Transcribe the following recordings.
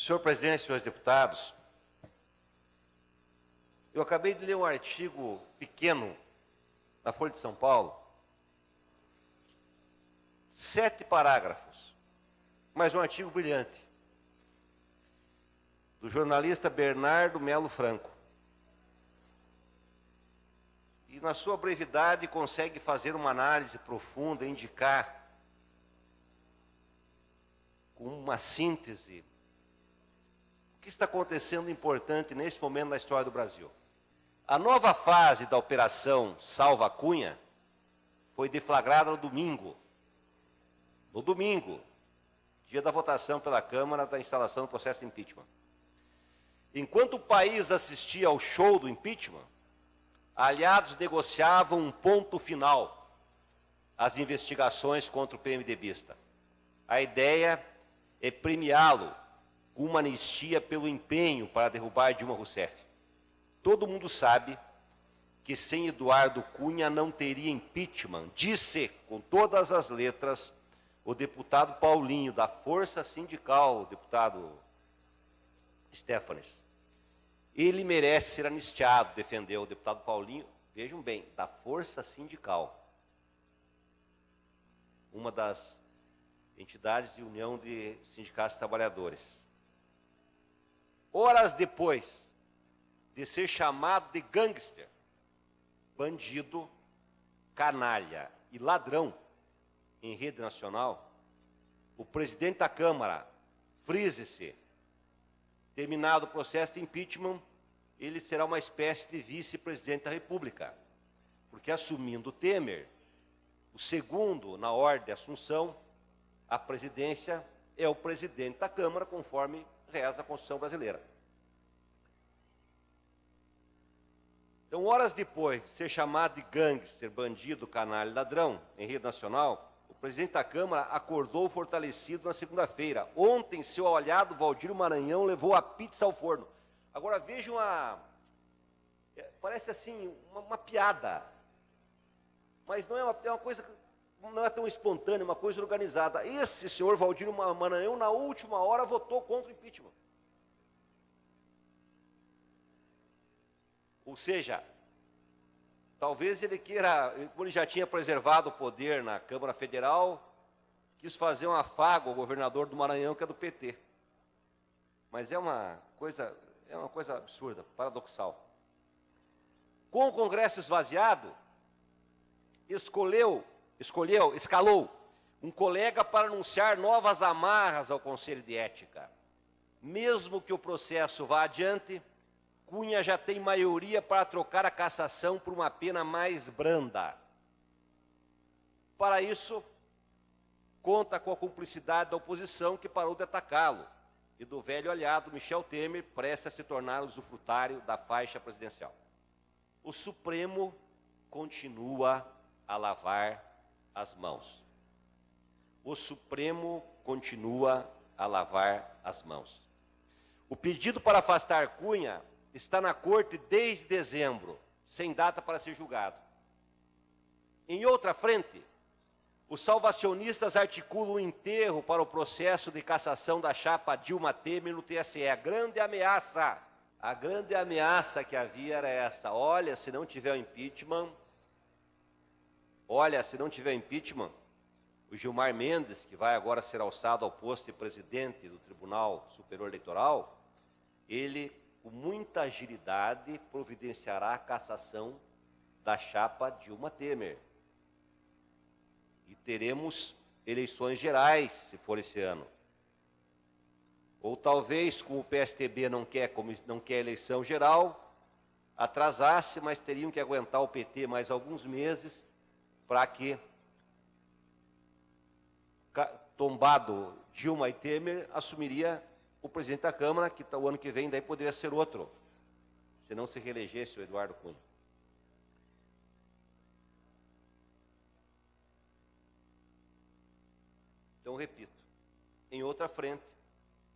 Senhor presidente, senhores deputados, eu acabei de ler um artigo pequeno na Folha de São Paulo, 7 parágrafos, mas um artigo brilhante, do jornalista Bernardo Melo Franco. E na sua brevidade consegue fazer uma análise profunda, indicar com uma síntese o que está acontecendo importante nesse momento na história do Brasil. A nova fase da Operação Salva Cunha foi deflagrada no domingo. No domingo, dia da votação pela Câmara da instalação do processo de impeachment. Enquanto o país assistia ao show do impeachment, aliados negociavam um ponto final às investigações contra o PMDBista. A ideia é premiá-lo com uma anistia pelo empenho para derrubar Dilma Rousseff. Todo mundo sabe que sem Eduardo Cunha não teria impeachment, disse com todas as letras o deputado Paulinho, da Força Sindical, o deputado Stefanes. Ele merece ser anistiado, defendeu o deputado Paulinho, vejam bem, da Força Sindical, uma das entidades de união de sindicatos trabalhadores. Horas depois de ser chamado de gangster, bandido, canalha e ladrão em rede nacional, o presidente da Câmara, frise-se, terminado o processo de impeachment, ele será uma espécie de vice-presidente da República, porque assumindo Temer, o segundo na ordem de assunção, a presidência é o presidente da Câmara, conforme reza a Constituição brasileira. Então, horas depois de ser chamado de gangster, bandido, canalha e ladrão em rede nacional, o presidente da Câmara acordou fortalecido na segunda-feira. Ontem, seu aliado Valdir Maranhão levou a pizza ao forno. Agora, vejam parece assim, uma piada. Mas não é uma coisa, não é tão espontânea, uma coisa organizada. Esse senhor Valdir Maranhão, na última hora, votou contra o impeachment. Ou seja, talvez ele queira, como ele já tinha preservado o poder na Câmara Federal, quis fazer um afago ao governador do Maranhão, que é do PT. Mas é uma coisa absurda, paradoxal. Com o Congresso esvaziado, escalou um colega para anunciar novas amarras ao Conselho de Ética. Mesmo que o processo vá adiante, Cunha já tem maioria para trocar a cassação por uma pena mais branda. Para isso, conta com a cumplicidade da oposição, que parou de atacá-lo, e do velho aliado Michel Temer, prestes a se tornar usufrutário da faixa presidencial. O Supremo continua a lavar as mãos. O Supremo continua a lavar as mãos. O pedido para afastar Cunha está na corte desde dezembro, sem data para ser julgado. Em outra frente, os salvacionistas articulam um enterro para o processo de cassação da chapa Dilma Temer no TSE. A grande ameaça que havia era essa. Olha, se não tiver o impeachment, o Gilmar Mendes, que vai agora ser alçado ao posto de presidente do Tribunal Superior Eleitoral, ele, com muita agilidade, providenciará a cassação da chapa Dilma Temer. E teremos eleições gerais, se for esse ano. Ou talvez, como o PSTB não quer eleição geral, atrasasse, mas teriam que aguentar o PT mais alguns meses para que, tombado Dilma e Temer, assumiria o presidente da Câmara, que o ano que vem daí poderia ser outro, se não se reelegesse o Eduardo Cunha. Então, repito, em outra frente,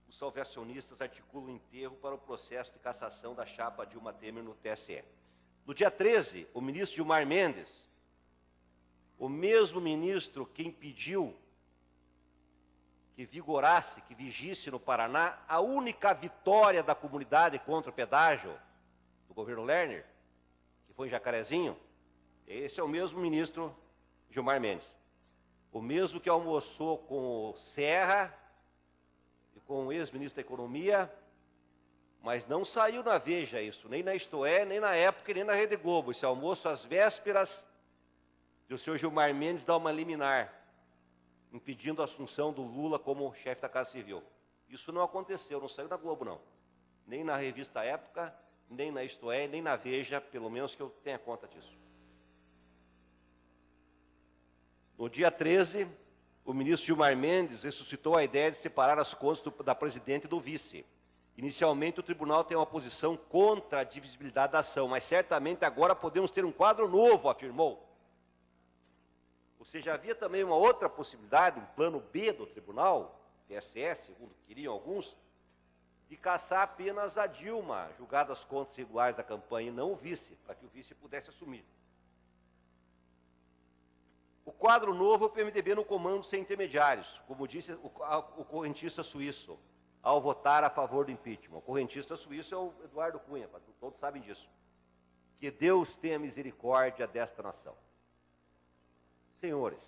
os salvacionistas articulam o enterro para o processo de cassação da chapa Dilma Temer no TSE. No dia 13, o ministro Gilmar Mendes, o mesmo ministro que impediu que vigorasse, que vigisse no Paraná, a única vitória da comunidade contra o pedágio do governo Lerner, que foi em Jacarezinho, esse é o mesmo ministro Gilmar Mendes. O mesmo que almoçou com o Serra e com o ex-ministro da Economia, mas não saiu na Veja isso, nem na Isto É, nem na Época, nem na Rede Globo. Esse almoço às vésperas de o senhor Gilmar Mendes dar uma liminar, impedindo a assunção do Lula como chefe da Casa Civil. Isso não aconteceu, não saiu na Globo, não. Nem na revista Época, nem na Isto É, nem na Veja, pelo menos que eu tenha conta disso. No dia 13, o ministro Gilmar Mendes ressuscitou a ideia de separar as contas da presidente e do vice. Inicialmente, o tribunal tem uma posição contra a divisibilidade da ação, mas certamente agora podemos ter um quadro novo, afirmou. Ou seja, havia também uma outra possibilidade, um plano B do tribunal, TSE, segundo queriam alguns, de caçar apenas a Dilma, julgado as contas iguais da campanha, e não o vice, para que o vice pudesse assumir. O quadro novo é o PMDB no comando sem intermediários, como disse o correntista suíço, ao votar a favor do impeachment. O correntista suíço é o Eduardo Cunha, todos sabem disso. Que Deus tenha misericórdia desta nação. Senhores,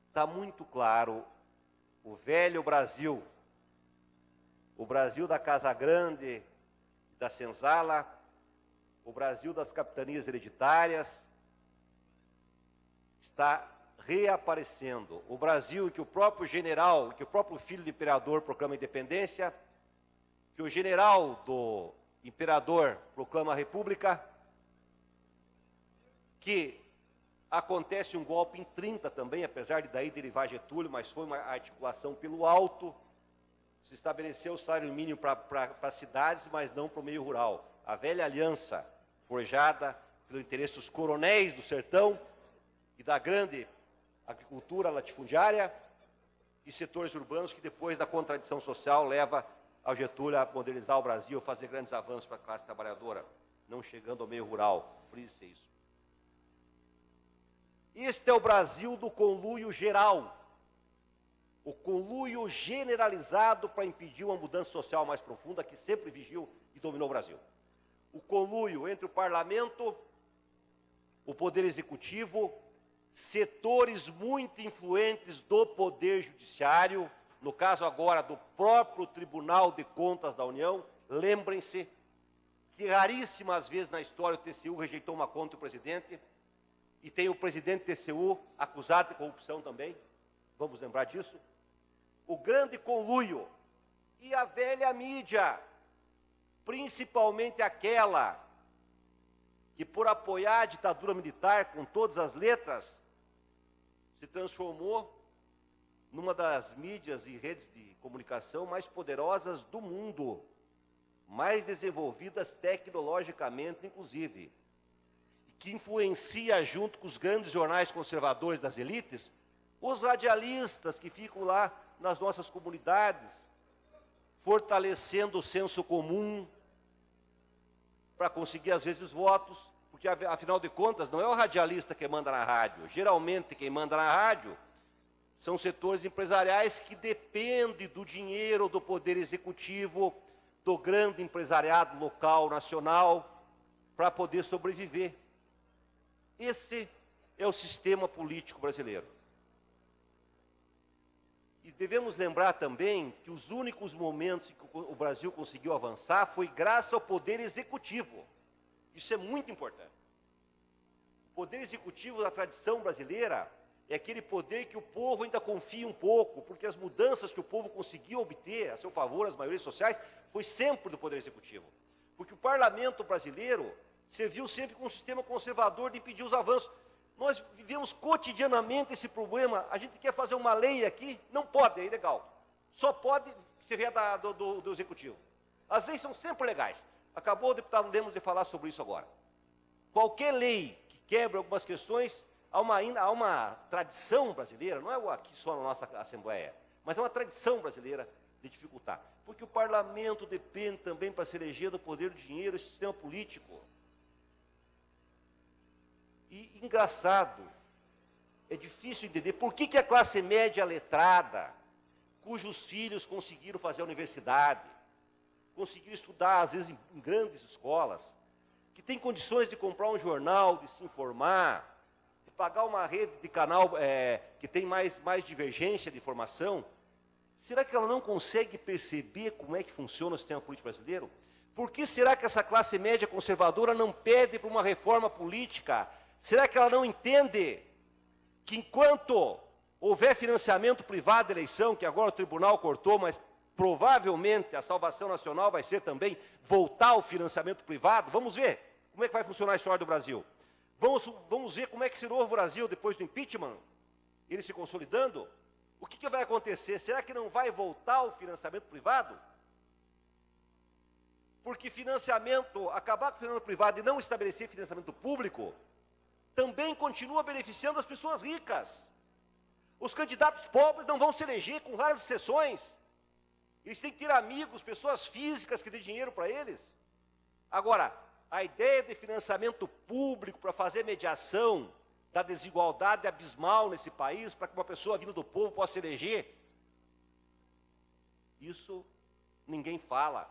está muito claro o velho Brasil, o Brasil da Casa Grande, da Senzala, o Brasil das capitanias hereditárias, está reaparecendo. O Brasil que o próprio general, que o próprio filho do imperador proclama a independência, que o general do imperador proclama a república, que acontece um golpe em 30 também, apesar de daí derivar Getúlio, mas foi uma articulação pelo alto, se estabeleceu o salário mínimo para as cidades, mas não para o meio rural. A velha aliança forjada pelo interesse dos coronéis do sertão e da grande agricultura latifundiária e setores urbanos que depois da contradição social leva ao Getúlio a modernizar o Brasil, fazer grandes avanços para a classe trabalhadora, não chegando ao meio rural. Frise isso. Este é o Brasil do conluio geral, o conluio generalizado para impedir uma mudança social mais profunda que sempre vigiu e dominou o Brasil. O conluio entre o parlamento, o poder executivo, setores muito influentes do Poder Judiciário, no caso agora do próprio Tribunal de Contas da União. Lembrem-se que raríssimas vezes na história o TCU rejeitou uma conta do presidente, e tem o presidente do TCU acusado de corrupção também, vamos lembrar disso. O grande conluio e a velha mídia, principalmente aquela que, por apoiar a ditadura militar com todas as letras, se transformou numa das mídias e redes de comunicação mais poderosas do mundo, mais desenvolvidas tecnologicamente, inclusive, e que influencia, junto com os grandes jornais conservadores das elites, os radialistas que ficam lá nas nossas comunidades, fortalecendo o senso comum para conseguir, às vezes, votos, porque, afinal de contas, não é o radialista que manda na rádio. Geralmente, quem manda na rádio são setores empresariais que dependem do dinheiro do poder executivo, do grande empresariado local, nacional, para poder sobreviver. Esse é o sistema político brasileiro. E devemos lembrar também que os únicos momentos em que o Brasil conseguiu avançar foi graças ao poder executivo. Isso é muito importante. O poder executivo da tradição brasileira é aquele poder que o povo ainda confia um pouco, porque as mudanças que o povo conseguiu obter a seu favor, as maiorias sociais, foi sempre do poder executivo. Porque o parlamento brasileiro serviu sempre como um sistema conservador de impedir os avanços. Nós vivemos cotidianamente esse problema. A gente quer fazer uma lei aqui, não pode, é ilegal. Só pode se vier do executivo. As leis são sempre legais. Acabou o deputado Lemos de falar sobre isso agora. Qualquer lei que quebre algumas questões, há uma tradição brasileira, não é aqui só na nossa Assembleia, mas é uma tradição brasileira de dificultar. Porque o parlamento depende também, para se eleger, do poder do dinheiro e do sistema político. E, engraçado, é difícil entender por que a classe média letrada, cujos filhos conseguiram fazer a universidade, conseguiram estudar, às vezes, em grandes escolas, que têm condições de comprar um jornal, de se informar, de pagar uma rede de canal que tem mais divergência de informação, será que ela não consegue perceber como é que funciona o sistema político brasileiro? Por que será que essa classe média conservadora não pede por uma reforma política? Será que ela não entende que enquanto houver financiamento privado da eleição, que agora o tribunal cortou, mas provavelmente a salvação nacional vai ser também voltar ao financiamento privado? Vamos ver como é que vai funcionar a história do Brasil. Vamos ver como é que será o Brasil depois do impeachment, ele se consolidando. O que vai acontecer? Será que não vai voltar ao financiamento privado? Porque acabar com o financiamento privado e não estabelecer financiamento público, também continua beneficiando as pessoas ricas. Os candidatos pobres não vão se eleger, com raras exceções. Eles têm que ter amigos, pessoas físicas que dêem dinheiro para eles. Agora, a ideia de financiamento público para fazer mediação da desigualdade abismal nesse país, para que uma pessoa vinda do povo possa se eleger, isso ninguém fala.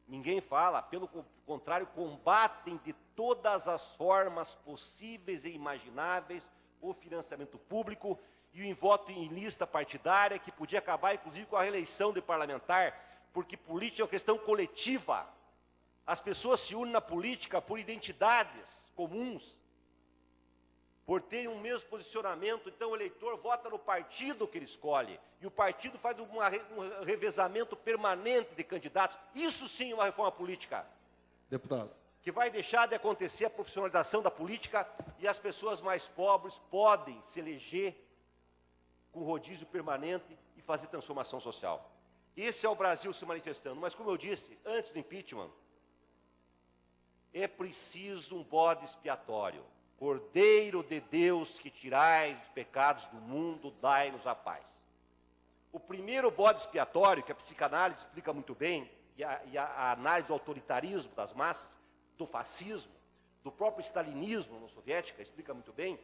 Ninguém fala, pelo contrário, combatem de todas as formas possíveis e imagináveis o financiamento público e o voto em lista partidária, que podia acabar, inclusive, com a reeleição de parlamentar, porque política é uma questão coletiva. As pessoas se unem na política por identidades comuns, por terem um mesmo posicionamento. Então o eleitor vota no partido que ele escolhe, e o partido faz um revezamento permanente de candidatos. Isso sim é uma reforma política. Deputado. Que vai deixar de acontecer a profissionalização da política, e as pessoas mais pobres podem se eleger com rodízio permanente e fazer transformação social. Esse é o Brasil se manifestando. Mas, como eu disse, antes do impeachment, é preciso um bode expiatório. Cordeiro de Deus, que tirais os pecados do mundo, dai-nos a paz. O primeiro bode expiatório, que a psicanálise explica muito bem, e a análise do autoritarismo das massas, do fascismo, do próprio stalinismo na União Soviética, explica muito bem,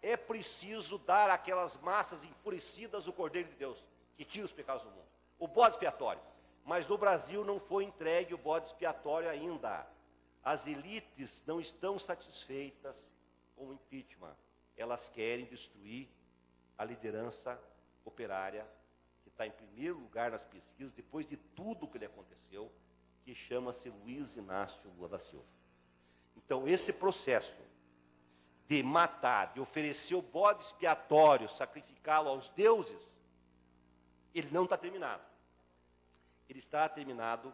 é preciso dar àquelas massas enfurecidas o Cordeiro de Deus, que tira os pecados do mundo. O bode expiatório. Mas no Brasil não foi entregue o bode expiatório ainda. As elites não estão satisfeitas com o impeachment. Elas querem destruir a liderança operária, que está em primeiro lugar nas pesquisas, depois de tudo o que lhe aconteceu, que chama-se Luiz Inácio Lula da Silva. Então, esse processo de matar, de oferecer o bode expiatório, sacrificá-lo aos deuses, ele não está terminado. Ele está terminado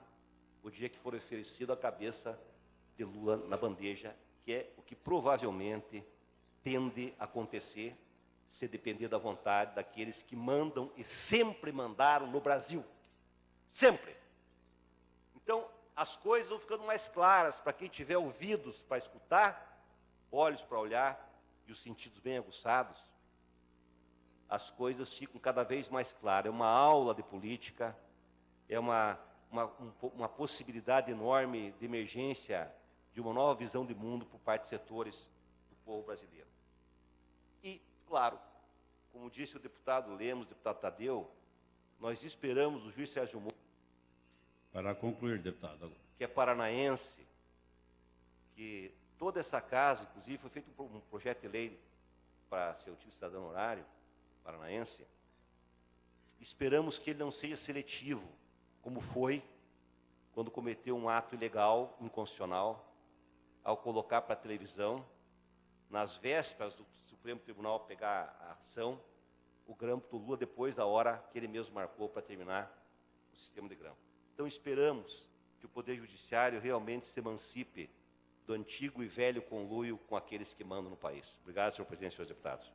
o dia que for oferecido a cabeça de Lula na bandeja, que é o que provavelmente tende a acontecer, se depender da vontade daqueles que mandam e sempre mandaram no Brasil. Sempre. Então, as coisas vão ficando mais claras para quem tiver ouvidos para escutar, olhos para olhar e os sentidos bem aguçados. As coisas ficam cada vez mais claras. É uma aula de política, é uma possibilidade enorme de emergência de uma nova visão de mundo por parte de setores do povo brasileiro. E, claro, como disse o deputado Lemos, o deputado Tadeu, nós esperamos o juiz Sérgio Moro, para concluir, deputado, que é paranaense, que toda essa casa, inclusive, foi feito um projeto de lei para ser o título de cidadão honorário paranaense. Esperamos que ele não seja seletivo, como foi quando cometeu um ato ilegal, inconstitucional, ao colocar para a televisão, nas vésperas do Supremo Tribunal pegar a ação, o grampo do Lula depois da hora que ele mesmo marcou para terminar o sistema de grampo. Então esperamos que o Poder Judiciário realmente se emancipe do antigo e velho conluio com aqueles que mandam no país. Obrigado, senhor presidente e senhores deputados.